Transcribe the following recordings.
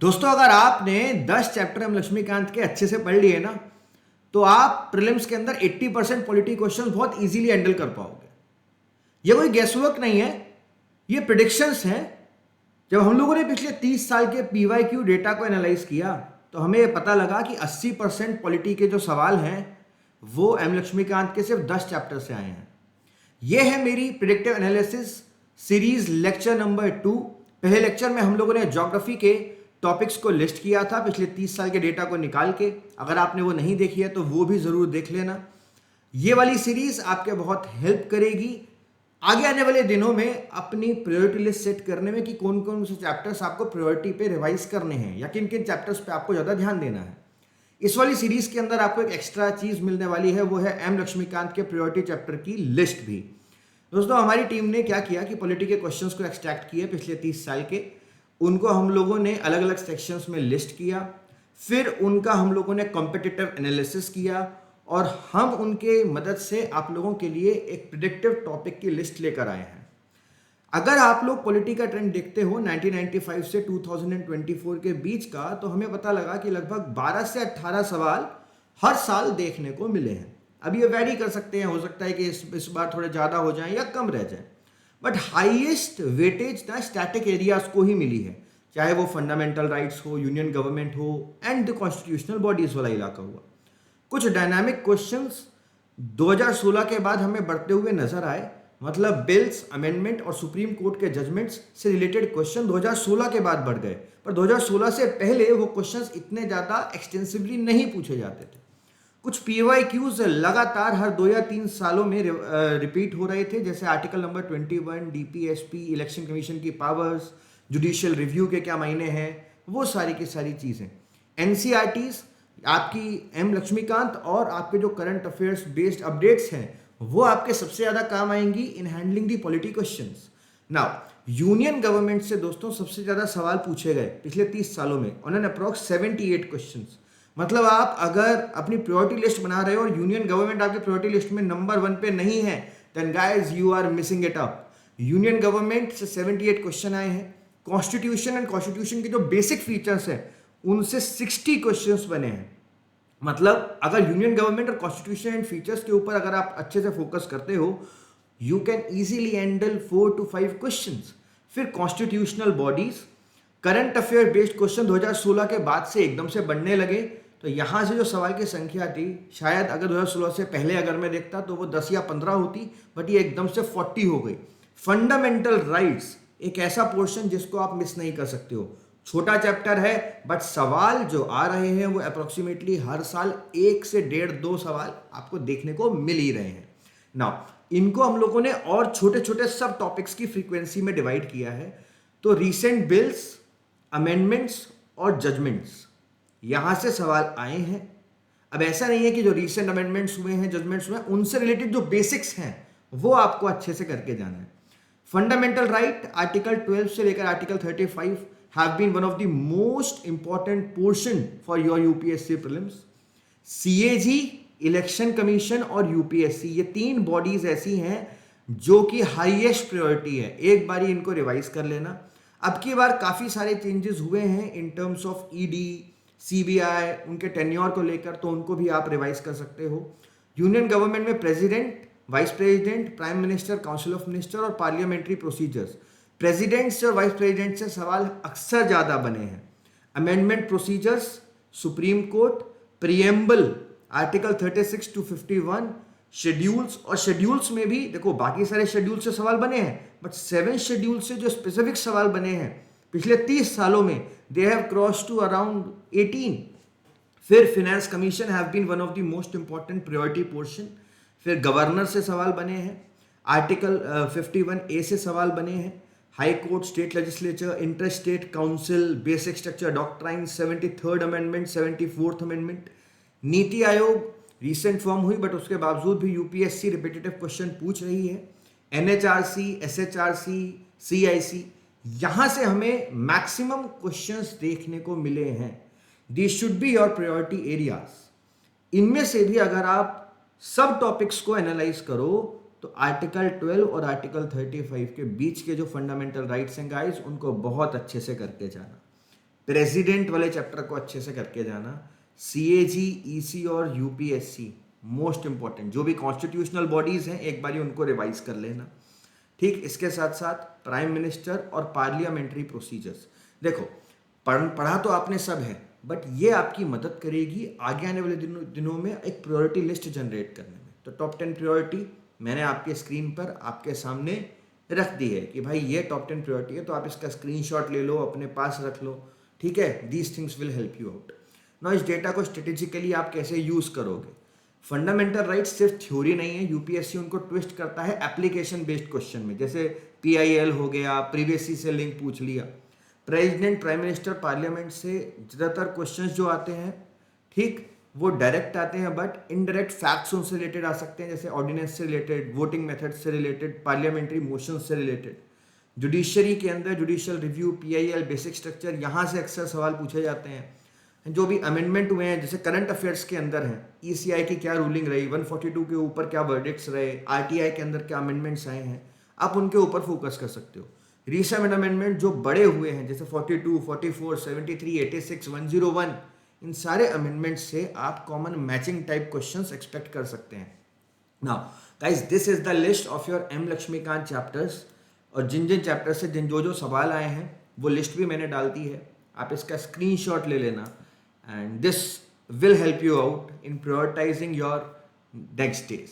दोस्तों अगर आपने 10 चैप्टर एम लक्ष्मीकांत के अच्छे से पढ़ लिए ना तो आप प्रीलिम्स के अंदर 80% पॉलिटी क्वेश्चन बहुत इजीली हैंडल कर पाओगे। ये कोई गेसवर्क नहीं है, ये प्रिडिक्शंस हैं। जब हम लोगों ने पिछले 30 साल के पीवाईक्यू डेटा को एनालाइज किया तो हमें ये पता लगा कि 80% पॉलिटी के जो सवाल हैं वो एम लक्ष्मीकांत के सिर्फ 10 चैप्टर से आए हैं। ये है मेरी predictive analysis series lecture number 2। पहले लेक्चर में हम लोगों ने ज्योग्राफी के टॉपिक्स को लिस्ट किया था पिछले 30 साल के डेटा को निकाल के। अगर आपने वो नहीं देखी है तो वो भी ज़रूर देख लेना। ये वाली सीरीज आपके बहुत हेल्प करेगी आगे आने वाले दिनों में अपनी प्रायोरिटी लिस्ट सेट करने में कि कौन कौन से चैप्टर्स आपको प्रायोरिटी पे रिवाइज करने हैं या किन किन चैप्टर्स पे आपको ज़्यादा ध्यान देना है। इस वाली सीरीज के अंदर आपको एक एक्स्ट्रा चीज़ मिलने वाली है, वो है एम लक्ष्मीकांत के प्रायोरिटी चैप्टर की लिस्ट भी। दोस्तों हमारी टीम ने क्या किया कि पॉलिटी के क्वेश्चंस को एक्सट्रैक्ट किए पिछले 30 साल के, उनको हम लोगों ने अलग अलग सेक्शंस में लिस्ट किया, फिर उनका हम लोगों ने कॉम्पिटिटिव एनालिसिस किया और हम उनके मदद से आप लोगों के लिए एक प्रिडिक्टिव टॉपिक की लिस्ट लेकर आए हैं। अगर आप लोग पॉलिटी का ट्रेंड देखते हो 1995 से 2024 के बीच का, तो हमें पता लगा कि लगभग 12 से 18 सवाल हर साल देखने को मिले हैं। अब ये वैरी कर सकते हैं, हो सकता है कि इस बार थोड़े ज़्यादा हो जाएं या कम रह जाएं, बट हाईएस्ट वेटेज ना स्टैटिक एरियाज को ही मिली है, चाहे वो फंडामेंटल राइट्स हो, यूनियन गवर्नमेंट हो एंड द कॉन्स्टिट्यूशनल बॉडीज वाला इलाका हुआ। कुछ डायनामिक क्वेश्चंस 2016 के बाद हमें बढ़ते हुए नजर आए, मतलब बिल्स, अमेंडमेंट और सुप्रीम कोर्ट के जजमेंट्स से रिलेटेड क्वेश्चन 2016 के बाद बढ़ गए, पर 2016 से पहले वो क्वेश्चंस इतने ज़्यादा एक्सटेंसिवली नहीं पूछे जाते थे। कुछ पीवाईक्यूज लगातार हर 2 या 3 सालों में रिपीट हो रहे थे, जैसे article number 21, DPSP, election commission की पावर्स, जुडिशियल रिव्यू के क्या मायने हैं, वो सारी की सारी चीज़ें। एनसीईआरटीज आपकी एम लक्ष्मीकांत और आपके जो करंट अफेयर्स बेस्ड अपडेट्स हैं वो आपके सबसे ज़्यादा काम आएंगी in handling the polity questions. Now union government से दोस्तों सबसे ज़्यादा सवाल पूछे गए पिछले 30 सालों में, उन्होंने अप्रॉक्स 78 क्वेश्चंस। मतलब आप अगर अपनी प्रायोरिटी लिस्ट बना रहे हो और यूनियन गवर्नमेंट आपकी प्रायोरिटी लिस्ट में नंबर 1 पे नहीं है, then guys you are missing it up. Union government से 78 क्वेश्चन आए हैं। कॉन्स्टिट्यूशन एंड कॉन्स्टिट्यूशन के जो बेसिक फीचर्स हैं उनसे 60 क्वेश्चंस बने हैं। मतलब अगर यूनियन गवर्नमेंट और कॉन्स्टिट्यूशन एंड फीचर्स के ऊपर अगर आप अच्छे से फोकस करते हो, you can easily handle 4 to 5 questions. फिर constitutional bodies, current affair based question 2016 के बाद से एकदम से बढ़ने लगे, तो यहाँ से जो सवाल की संख्या थी, शायद अगर 2016 से पहले अगर मैं देखता तो वो 10 या 15 होती, बट ये एकदम से 40 हो गई। फंडामेंटल राइट्स एक ऐसा पोर्शन जिसको आप मिस नहीं कर सकते हो। छोटा चैप्टर है बट सवाल जो आ रहे हैं वो अप्रोक्सीमेटली हर साल 1 से 1.5-2 सवाल आपको देखने को मिल ही रहे हैं। नाउ इनको हम लोगों ने और छोटे छोटे सब टॉपिक्स की फ्रीक्वेंसी में डिवाइड किया है। तो रीसेंट बिल्स, अमेंडमेंट्स और जजमेंट्स, यहां से सवाल आए हैं। अब ऐसा नहीं है कि जो रीसेंट अमेंडमेंट्स हुए हैं, जजमेंट्स हुए हैं, उनसे रिलेटेड जो बेसिक्स हैं वो आपको अच्छे से करके जाना है। फंडामेंटल राइट आर्टिकल 12 से लेकर article 35 have been one of the most important portion for your UPSC prelims। CAG, election commission और यूपीएससी, ये 3 बॉडीज ऐसी हैं जो कि हाईएस्ट प्रायोरिटी है। एक बार इनको रिवाइज कर लेना। अब की बार काफ़ी सारे चेंजेस हुए हैं in terms of ED, CBI, उनके टेन्योर को लेकर, तो उनको भी आप रिवाइज कर सकते हो। यूनियन गवर्नमेंट में president, vice president, prime minister, council of minister और पार्लियामेंट्री प्रोसीजर्स, प्रेसिडेंट से और वाइस प्रेसिडेंट से सवाल अक्सर ज़्यादा बने हैं। Amendment procedures, supreme court, preamble, article 36 to 51, schedules, और शेड्यूल्स में भी देखो बाकी सारे शेड्यूल से सवाल बने हैं, बट 7 शेड्यूल से जो स्पेसिफिक सवाल बने हैं पिछले 30 सालों में, they have cross to around 18। फिर finance commission have been one of the most important priority portion. फिर गवर्नर से सवाल बने हैं, आर्टिकल 51A से सवाल बने हैं। High court, state legislature, inter state council, basic structure doctrine, 73rd amendment, 74th amendment. NITI Aayog recent form हुई बट उसके बावजूद भी यूपीएससी रिपीटेटिव क्वेश्चन पूछ रही है। एनएचआरसी, एसएचआरसी, सीआईसी, यहाँ से हमें मैक्सिमम क्वेश्चंस देखने को मिले हैं। This should be your priority areas. इनमें से भी अगर आप सब टॉपिक्स को एनालाइज करो तो आर्टिकल 12 और आर्टिकल 35 के बीच के जो फंडामेंटल राइट्स हैं गाइस, उनको बहुत अच्छे से करके जाना। प्रेसिडेंट वाले चैप्टर को अच्छे से करके जाना। सीएजी, ईसी और यूपीएससी मोस्ट इंपॉर्टेंट, जो भी कॉन्स्टिट्यूशनल बॉडीज हैं एक बार उनको रिवाइज कर लेना। ठीक, इसके साथ साथ प्राइम मिनिस्टर और पार्लियामेंट्री प्रोसीजर्स, देखो पढ़ा तो आपने सब है, बट ये आपकी मदद करेगी आगे आने वाले दिनों में एक प्रायोरिटी लिस्ट जनरेट करने में। तो टॉप 10 प्रायोरिटी मैंने आपके स्क्रीन पर आपके सामने रख दी है कि भाई ये टॉप 10 प्रायोरिटी है, तो आप इसका स्क्रीनशॉट ले लो, अपने पास रख लो। ठीक है, these things will help you out. ना इस डेटा को स्ट्रेटेजिकली आप कैसे यूज करोगे। फंडामेंटल राइट्स सिर्फ थ्योरी नहीं है, यूपीएससी उनको ट्विस्ट करता है एप्लीकेशन बेस्ड क्वेश्चन में, जैसे पीआईएल हो गया, प्रीवियसी से लिंक पूछ लिया। प्रेसिडेंट, प्राइम मिनिस्टर, पार्लियामेंट से ज़्यादातर क्वेश्चंस जो आते हैं, ठीक, वो डायरेक्ट आते हैं, बट इनडायरेक्ट फैक्ट्स उनसे रिलेटेड आ सकते हैं, जैसे ऑर्डिनेंस से रिलेटेड, वोटिंग मेथड से रिलेटेड, पार्लियामेंट्री मोशन से रिलेटेड। जुडिशरी के अंदर judicial review, PIL, basic structure, यहाँ से अक्सर सवाल पूछे जाते हैं। जो भी अमेंडमेंट हुए हैं, जैसे करंट अफेयर्स के अंदर हैं, ईसीआई की क्या रूलिंग रही, 142 के ऊपर क्या वर्डिक्ट्स रहे, आरटीआई के अंदर क्या अमेंडमेंट्स आए हैं, आप उनके ऊपर फोकस कर सकते हो। रिसेंट अमेंडमेंट जो बड़े हुए हैं, जैसे 42, 44, 73, 86, 101, इन सारे अमेंडमेंट से आप common matching type questions expect कर सकते हैं। Now guys, this is the list of your M Laxmikanth chapters, और जिन जिन चैप्टर से जो सवाल आए हैं वो लिस्ट भी मैंने डाल दी है, आप इसका स्क्रीनशॉट ले लेना, and this will help you out in prioritising your next days.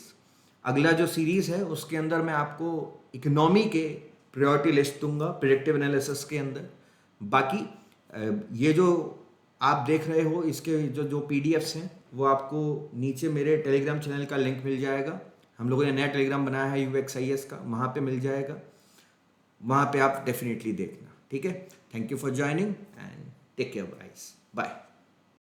अगला जो सीरीज है उसके अंदर मैं आपको इकोनॉमी के प्रायोरिटी लिस्ट दूंगा प्रेडिक्टिव एनालिसिस के अंदर। बाकी ये जो आप देख रहे हो, इसके जो पीडीएफ्स हैं वो आपको नीचे मेरे टेलीग्राम चैनल का लिंक मिल जाएगा। हम लोगों ने नया टेलीग्राम बनाया है UXIS का, वहाँ पे मिल जाएगा, वहाँ पे आप डेफिनेटली देखना। ठीक है, thank you for joining and take care guys, bye.